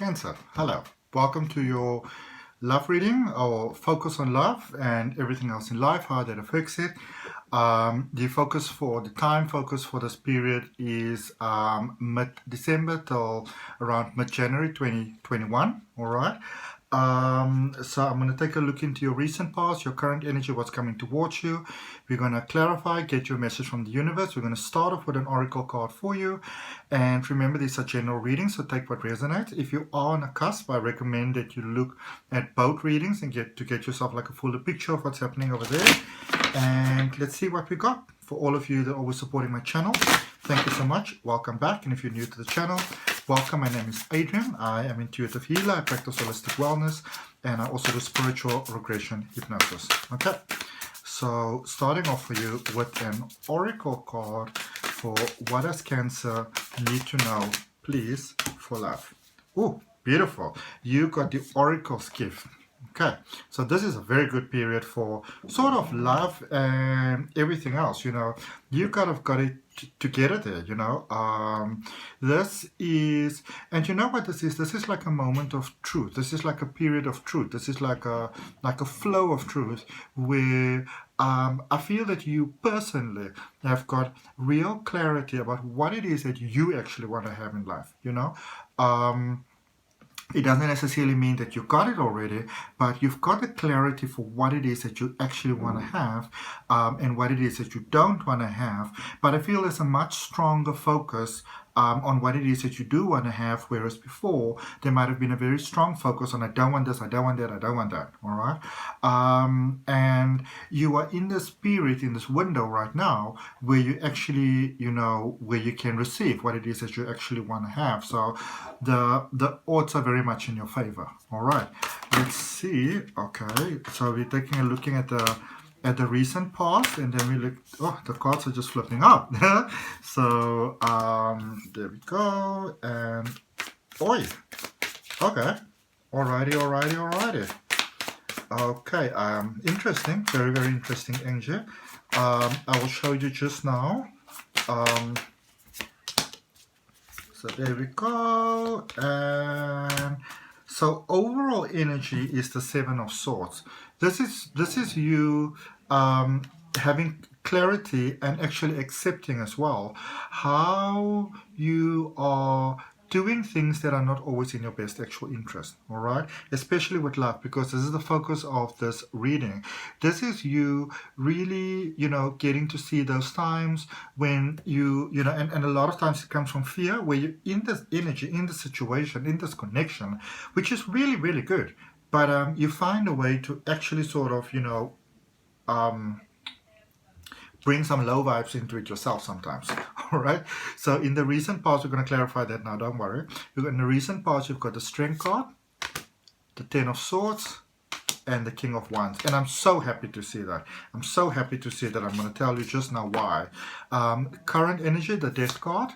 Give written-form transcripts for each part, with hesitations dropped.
Cancer, hello. Welcome to your love reading or focus on love and everything else in life, how that affects it. The time focus for this period is mid-December till around mid-January 2021, all right? So I'm going to take a look into your recent past, your current energy, what's coming towards you. We're going to clarify, get you a message from the universe. We're going to start off with an oracle card for you. And remember, these are general readings, so take what resonates. If you are on a cusp, I recommend that you look at both readings and get yourself like a fuller picture of what's happening over there. And let's see what we got. For all of you that are always supporting my channel, thank you so much. Welcome back. And if you're new to the channel, welcome. My name is Adrian. I am intuitive healer. I practice holistic wellness, and I also do spiritual regression hypnosis. Okay, so starting off for you with an oracle card for what does Cancer need to know, please, for love. Oh, beautiful. You got the oracle's gift. Okay, so this is a very good period for sort of love and everything else, you know. You kind of got it together there, you know. This is, and you know what this is? This is like a moment of truth. This is like a period of truth. This is like a flow of truth where I feel that you personally have got real clarity about what it is that you actually want to have in life, you know. It doesn't necessarily mean that you got it already, but you've got the clarity for what it is that you actually want to have and what it is that you don't want to have. But I feel there's a much stronger focus on what it is that you do want to have, whereas before there might have been a very strong focus on I don't want this, I don't want that, I don't want that, all right? And you are in this period, in this window right now where you actually, you know, where you can receive what it is that you actually want to have. So the odds are very much in your favor, all right? Let's see. Okay, so we're looking at the recent past, and then we look. Oh, the cards are just flipping up. So there we go. And oi. Okay. Alrighty. Okay. Interesting. Very, very interesting energy. I will show you just now. So there we go. And so overall energy is the Seven of Swords. This is you having clarity and actually accepting as well how you are doing things that are not always in your best actual interest, all right? Especially with love, because this is the focus of this reading. This is you really, you know, getting to see those times when you know, and a lot of times it comes from fear, where you're in this energy, in this situation, in this connection, which is really, really good. But you find a way to actually sort of, you know, bring some low vibes into it yourself sometimes. All right. So in the recent past, we're going to clarify that now. Don't worry. In the recent past, you've got the Strength card, the Ten of Swords, and the King of Wands. And I'm so happy to see that. I'm so happy to see that. I'm going to tell you just now why. Current energy, the Death card,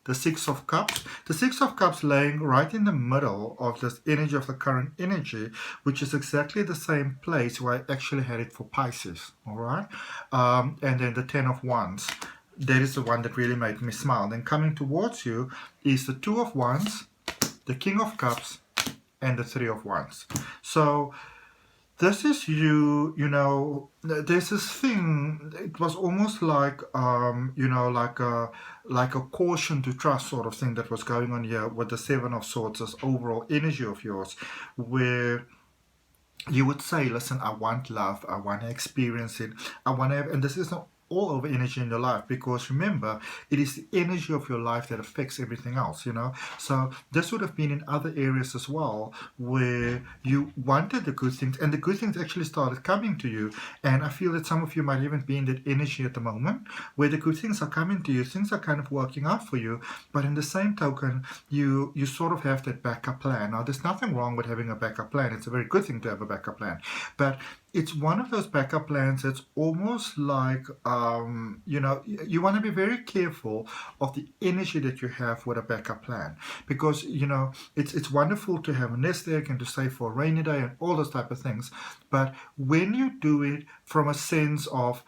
the Six of Cups. The Six of Cups laying right in the middle of this energy of the current energy, which is exactly the same place where I actually had it for Pisces, all right? And then the Ten of Wands. That is the one that really made me smile. Then coming towards you is the Two of Wands, the King of Cups, and the Three of Wands. So this is you know, there's this thing, it was almost like, you know, like a caution to trust sort of thing that was going on here with the Seven of Swords, this overall energy of yours, where you would say, listen, I want love, I want to experience it, I want to have, and this is not all over energy in your life, because remember, it is the energy of your life that affects everything else, you know. So this would have been in other areas as well where you wanted the good things, and the good things actually started coming to you. And I feel that some of you might even be in that energy at the moment where the good things are coming to you, things are kind of working out for you, but in the same token, you sort of have that backup plan. Now, there's nothing wrong with having a backup plan. It's a very good thing to have a backup plan, but it's one of those backup plans that's almost like, you know, you want to be very careful of the energy that you have with a backup plan, because, you know, it's wonderful to have a nest egg and to save for a rainy day and all those type of things. But when you do it from a sense of,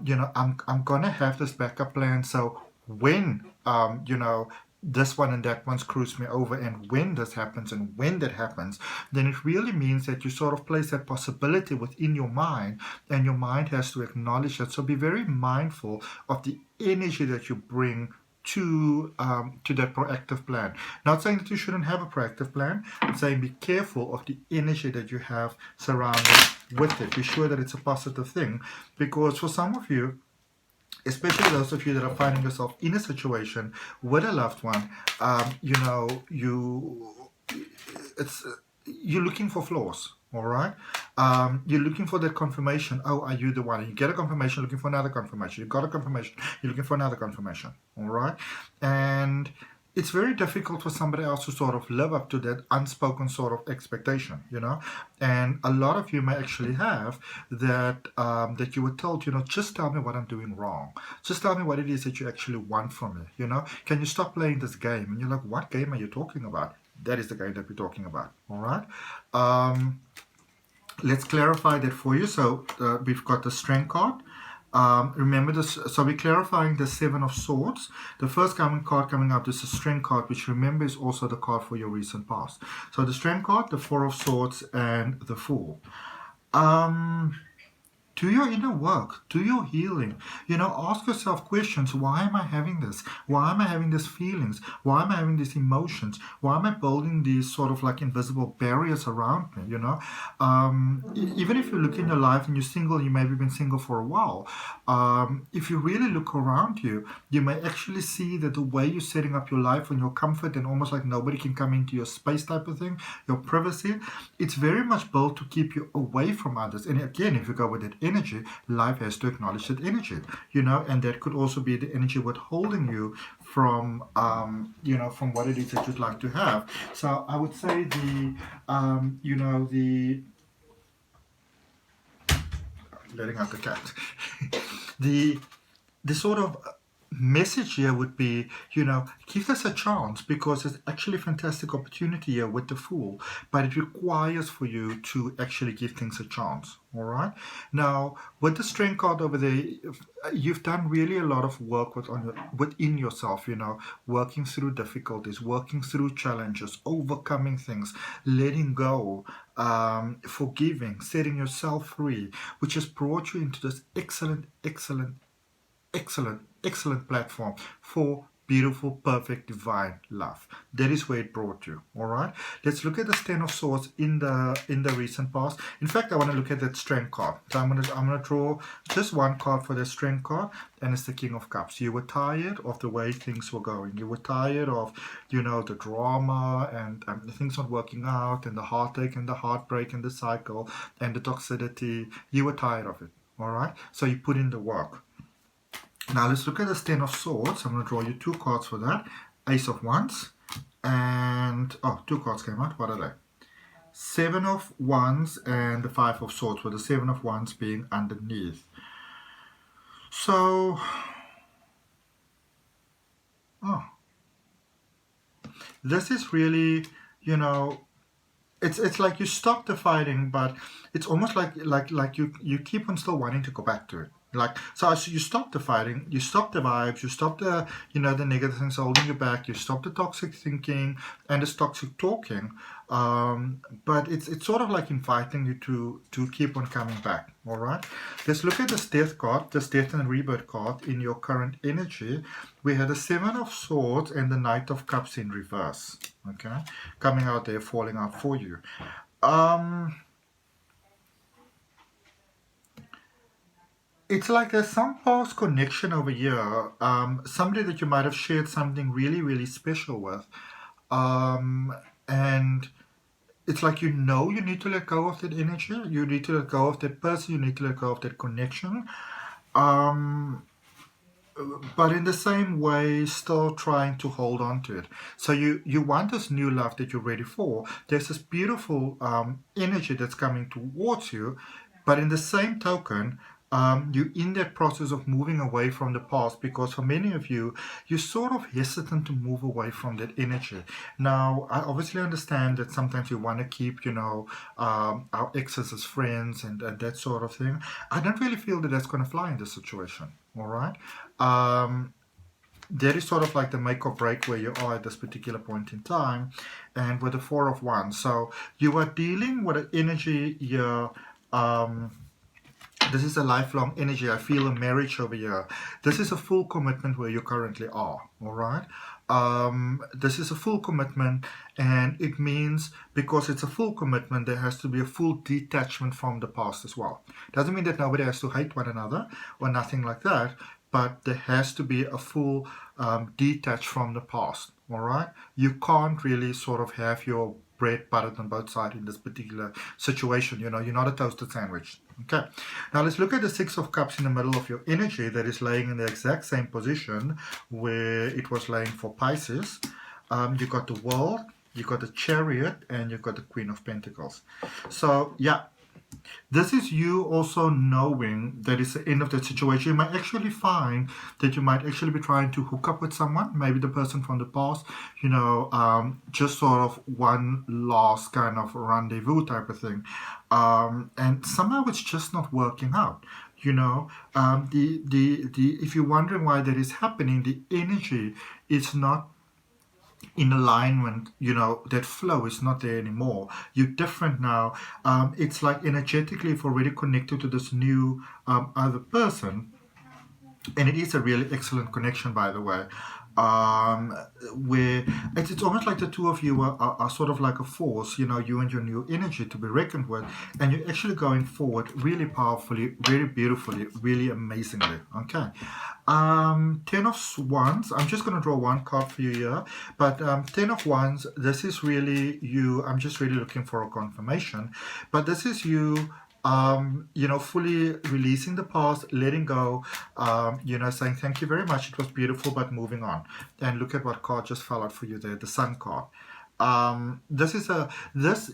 you know, I'm going to have this backup plan, so when, you know, this one and that one screws me over, and when this happens and when that happens, then it really means that you sort of place that possibility within your mind, and your mind has to acknowledge it. So be very mindful of the energy that you bring to that proactive plan. Not saying that you shouldn't have a proactive plan. I'm saying be careful of the energy that you have surrounded with it. Be sure that it's a positive thing, because for some of you, especially those of you that are finding yourself in a situation with a loved one, you're looking for flaws. All right, you're looking for that confirmation. Oh, are you the one? And you get a confirmation, looking for another confirmation. You got a confirmation, you're looking for another confirmation. All right, and it's very difficult for somebody else to sort of live up to that unspoken sort of expectation, and a lot of you may actually have that, that you were told, just tell me what I'm doing wrong, just tell me what it is that you actually want from me, can you stop playing this game? And you're like, what game are you talking about? That is the game that we're talking about. All right, let's clarify that for you. So we've got the Strength card. Remember this, so we're clarifying the Seven of Swords. The first card coming up is the Strength card, which remember is also the card for your recent past. So the Strength card, the Four of Swords, and the Fool. Do your inner work, do your healing. Ask yourself questions. Why am I having this? Why am I having these feelings? Why am I having these emotions? Why am I building these sort of like invisible barriers around me? Even if you look in your life and you're single, you maybe been single for a while. If you really look around you, you may actually see that the way you're setting up your life and your comfort, and almost like nobody can come into your space type of thing, your privacy, it's very much built to keep you away from others. And again, if you go with it, energy, life has to acknowledge that energy, and that could also be the energy withholding you from, from what it is that you'd like to have. So I would say letting out the cat, the sort of message here would be, give this a chance, because it's actually a fantastic opportunity here with the Fool, but it requires for you to actually give things a chance. All right, now with the Strength card over there, you've done really a lot of work within yourself, working through difficulties, working through challenges, overcoming things, letting go, forgiving, setting yourself free, which has brought you into this excellent platform for beautiful, perfect, divine love. That is where it brought you. All right, let's look at the Ten of Swords in the recent past. In fact, I want to look at that Strength card. So I'm gonna draw just one card for the Strength card, and it's the King of Cups. You were tired of the way things were going. You were tired of the drama and things not working out, and the heartache and the heartbreak and the cycle and the toxicity. You were tired of it. All right, so you put in the work. Now let's look at the Ten of Swords. I'm going to draw you two cards for that. Ace of Wands and, two cards came out. What are they? Seven of Wands and the Five of Swords, with the Seven of Wands being underneath. So, this is really, it's like you stop the fighting, but it's almost like you keep on still wanting to go back to it. So you stop the fighting, you stop the vibes, you stop the the negative things holding you back, you stop the toxic thinking and this toxic talking, but it's sort of like inviting you to keep on coming back. All right, let's look at this Death card, this Death and Rebirth card in your current energy. We had the Seven of Swords and the Knight of Cups in reverse, okay, coming out there, falling out for you. It's like there's some past connection over here, somebody that you might have shared something really, really special with, and it's like you need to let go of that energy, you need to let go of that person, you need to let go of that connection, but in the same way still trying to hold on to it. So you want this new love that you're ready for. There's this beautiful energy that's coming towards you, but in the same token, you're in that process of moving away from the past, because for many of you, you're sort of hesitant to move away from that energy. Now, I obviously understand that sometimes you want to keep, our exes as friends and that sort of thing. I don't really feel that that's going to fly in this situation, all right? that is sort of like the make or break where you are at this particular point in time. And with the Four of Wands, so you are dealing with an energy here. This is a lifelong energy. I feel a marriage over here. This is a full commitment where you currently are. All right. This is a full commitment, and it means because it's a full commitment, there has to be a full detachment from the past as well. Doesn't mean that nobody has to hate one another or nothing like that, but there has to be a full detach from the past. All right. You can't really sort of have your bread buttered on both sides in this particular situation. You know, you're not a toasted sandwich. Okay, now let's look at the Six of Cups in the middle of your energy that is laying in the exact same position where it was laying for Pisces. You got the World, you got the Chariot, and you got the Queen of Pentacles. So yeah, this is you also knowing that it's the end of that situation. You might actually find that you might actually be trying to hook up with someone, maybe the person from the past, you know, just sort of one last kind of rendezvous type of thing. And somehow it's just not working out. You know, if you're wondering why that is happening, the energy is not in alignment. You know, that flow is not there anymore. You're different now. It's like energetically, if already connected to this new other person, and it is a really excellent connection, by the way, where it's almost like the two of you are sort of like a force, you know, you and your new energy to be reckoned with, and you're actually going forward really powerfully, very beautifully, really amazingly. Okay. 10 of Wands, I'm just going to draw one card for you here, but 10 of Wands, this is really you. I'm just really looking for a confirmation, but this is you, you know, fully releasing the past, letting go, you know, saying thank you very much, it was beautiful, but moving on. And look at what card just fell out for you there, the Sun card. This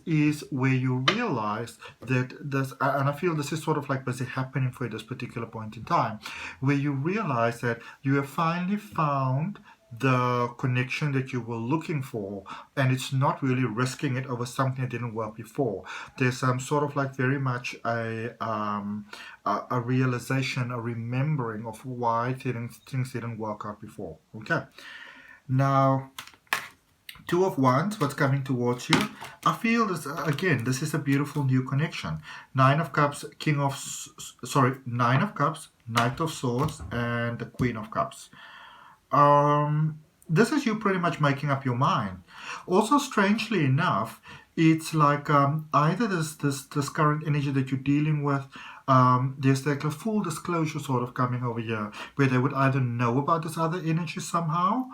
is where you realize that this, and I feel this is sort of like busy happening for you this particular point in time, where you realize that you have finally found the connection that you were looking for, and it's not really risking it over something that didn't work before. There's sort of like very much a realization, a remembering of why things didn't work out before. Okay, now Two of Wands, what's coming towards you? I feel this, again, this is a beautiful new connection. Nine of Cups, Nine of Cups, Knight of Swords, and the Queen of Cups. This is you pretty much making up your mind. Also, strangely enough, it's like either this current energy that you're dealing with, there's like a full disclosure sort of coming over here, where they would either know about this other energy somehow,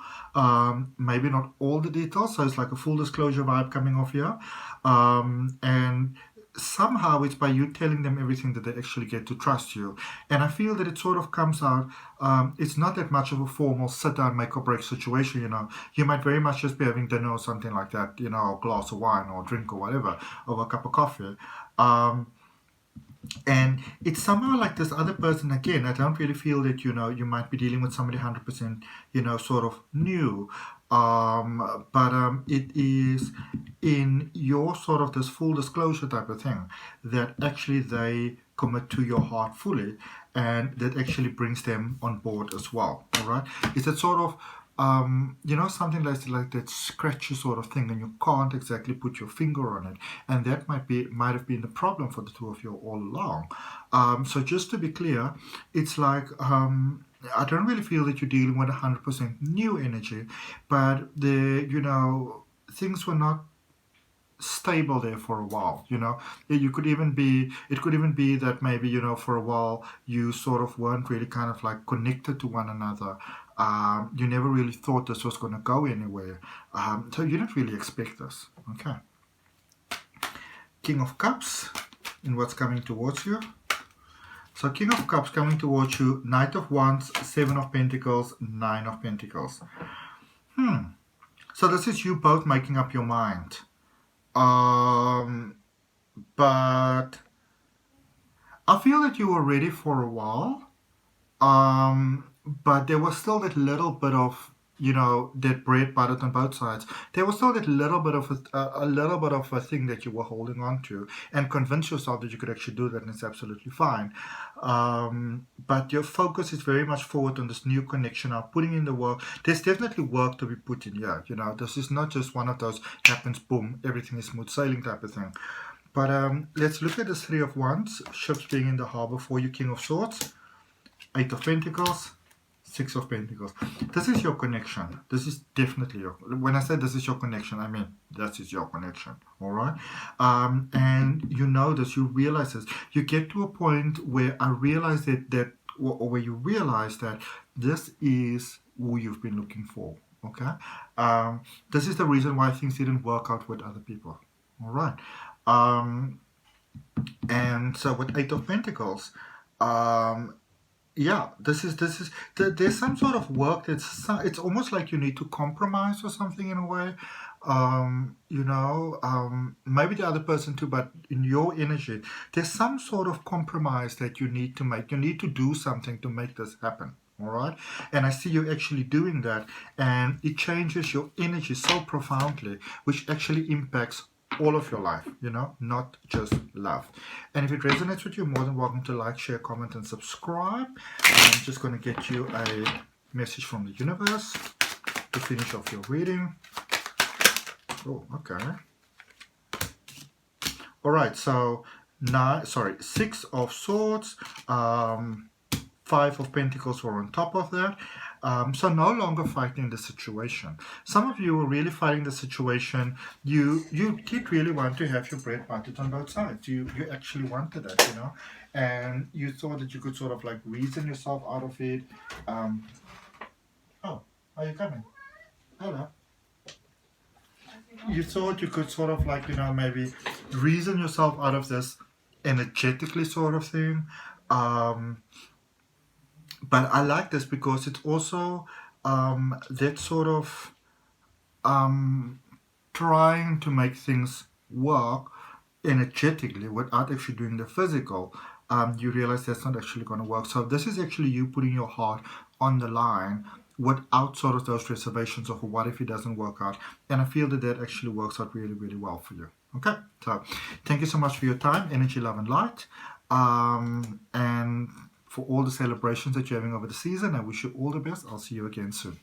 maybe not all the details, so it's like a full disclosure vibe coming off here, and somehow it's by you telling them everything that they actually get to trust you. And I feel that it sort of comes out, it's not that much of a formal sit down make or break situation. You know, you might very much just be having dinner or something like that, you know, a glass of wine or drink or whatever, or a cup of coffee, and it's somehow like this other person. Again, I don't really feel that, you know, you might be dealing with somebody 100%, you know, sort of new, but it is in your sort of this full disclosure type of thing that actually they commit to your heart fully, and that actually brings them on board as well. All right, it's that sort of you know, something like that scratchy sort of thing, and you can't exactly put your finger on it, and that might have been the problem for the two of you all along. So just to be clear, it's like I don't really feel that you're dealing with 100% new energy, but you know, things were not stable there for a while. You know, it could even be that maybe, you know, for a while you sort of weren't really kind of like connected to one another. You never really thought this was going to go anywhere, so you didn't really expect this. Okay, King of Cups and what's coming towards you. So King of Cups coming towards you, Knight of Wands, Seven of Pentacles, Nine of Pentacles. So this is you both making up your mind. But I feel that you were ready for a while, but there was still that little bit of you know, that bread buttered on both sides, there was still that little bit of a little bit of a thing that you were holding on to, and convince yourself that you could actually do that, and it's absolutely fine. But your focus is very much forward on this new connection now, putting in the work. There's definitely work to be put in here. You know, this is not just one of those happens, boom, everything is smooth sailing type of thing. But let's look at this Three of Wands, ships being in the harbor for you, King of Swords, Eight of Pentacles, Six of Pentacles. This is your connection. This is definitely your, when I say this is your connection, I mean that is your connection. All right. And you know this, you realize this. You get to a point where I realize or where you realize that this is who you've been looking for. Okay. This is the reason why things didn't work out with other people. All right. And so with Eight of Pentacles, yeah, there's some sort of work it's almost like you need to compromise or something in a way. You know, maybe the other person too, but in your energy, there's some sort of compromise that you need to make. You need to do something to make this happen. All right. And I see you actually doing that, and it changes your energy so profoundly, which actually impacts all of your life, you know, not just love. And if it resonates with you, more than welcome to like, share, comment, and subscribe. I'm just going to get you a message from the universe to finish off your reading. Oh, okay. All right, so Six of Swords, Five of Pentacles were on top of that. So no longer fighting the situation. Some of you were really fighting the situation. You did really want to have your bread buttered on both sides. You actually wanted that, you know, and you thought that you could sort of like reason yourself out of it. Oh, are you coming? Hello. You thought you could sort of like, you know, maybe reason yourself out of this energetically sort of thing. But I like this because it's also that sort of trying to make things work energetically without actually doing the physical. You realize that's not actually going to work. So this is actually you putting your heart on the line without sort of those reservations of what if it doesn't work out. And I feel that actually works out really, really well for you. Okay, so thank you so much for your time, energy, love, and light. And for all the celebrations that you're having over the season, I wish you all the best. I'll see you again soon.